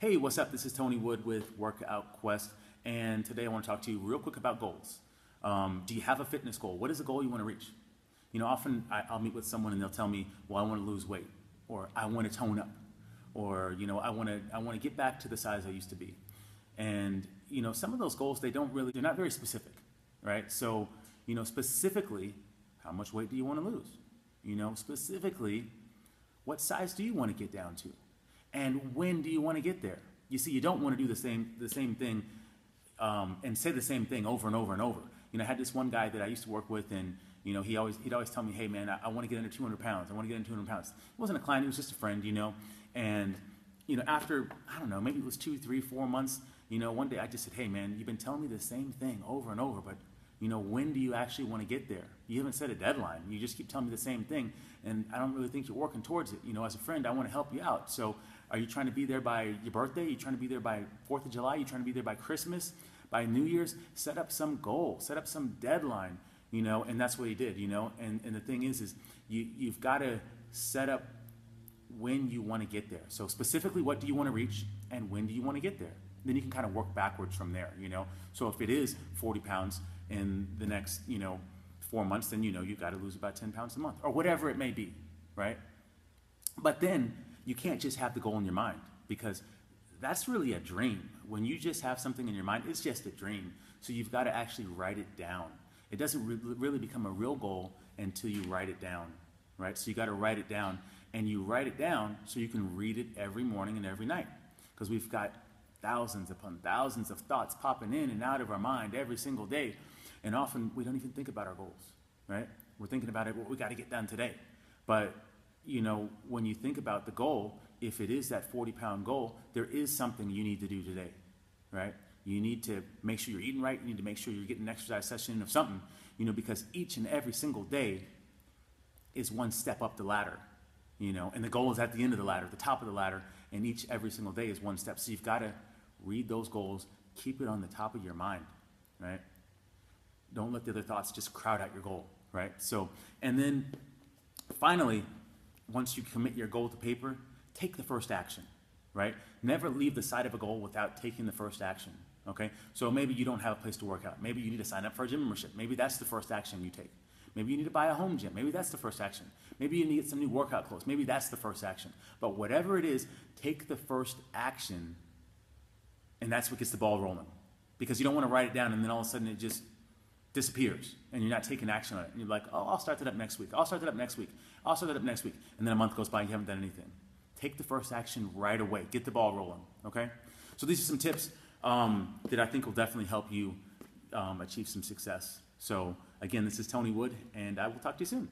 Hey, what's up? This is Tony Wood with Workout Quest, and today I want to talk to you real quick about goals. Do you have a fitness goal? What is a goal you want to reach? Often I'll meet with someone and they'll tell me, well, I want to lose weight, or I want to tone up, or I want to get back to the size I used to be. And some of those goals, they're not very specific, right? So, specifically, how much weight do you want to lose? Specifically, what size do you want to get down to? And when do you want to get there? You see, you don't want to do the same thing and say the same thing over and over and over. I had this one guy that I used to work with, and he'd always tell me, hey man, I want to get under 200 pounds. I want to get under 200 pounds. He wasn't a client, he was just a friend, And after, I don't know, maybe it was 2, 3, 4 months, one day I just said, hey man, you've been telling me the same thing over and over, but when do you actually want to get there? You haven't set a deadline. You just keep telling me the same thing, and I don't really think you're working towards it. As a friend, I want to help you out. So are you trying to be there by your birthday? Are you trying to be there by 4th of July? Are you trying to be there by Christmas? By New Year's? Set up some goal. Set up some deadline, and that's what he did, And the thing is you've got to set up when you want to get there. So specifically, what do you want to reach, and when do you want to get there? Then you can kind of work backwards from there, So if it is 40 pounds in the next, 4 months, then you've got to lose about 10 pounds a month, or whatever it may be, right? But then you can't just have the goal in your mind, because that's really a dream. When you just have something in your mind, it's just a dream. So you've got to actually write it down. It doesn't really become a real goal until you write it down, right? So you got to write it down, and you write it down so you can read it every morning and every night, because we've got thousands upon thousands of thoughts popping in and out of our mind every single day. And often we don't even think about our goals, right? We're thinking about what we got to get done today. But, when you think about the goal, if it is that 40-pound goal, there is something you need to do today, right? You need to make sure you're eating right. You need to make sure you're getting an exercise session of something, because each and every single day is one step up the ladder, and the goal is at the end of the ladder, the top of the ladder, and every single day is one step. So you've got to read those goals, keep it on the top of your mind, right? Don't let the other thoughts just crowd out your goal, right? So, and then finally, once you commit your goal to paper, take the first action, right? Never leave the side of a goal without taking the first action, okay? So maybe you don't have a place to work out. Maybe you need to sign up for a gym membership. Maybe that's the first action you take. Maybe you need to buy a home gym. Maybe that's the first action. Maybe you need to get some new workout clothes. Maybe that's the first action. But whatever it is, take the first action, and that's what gets the ball rolling. Because you don't want to write it down and then all of a sudden it just disappears and you're not taking action on it. And you're like, oh, I'll start that up next week. I'll start that up next week. I'll start that up next week. And then a month goes by and you haven't done anything. Take the first action right away. Get the ball rolling, okay? So these are some tips that I think will definitely help you achieve some success. So again, this is Tony Wood, and I will talk to you soon.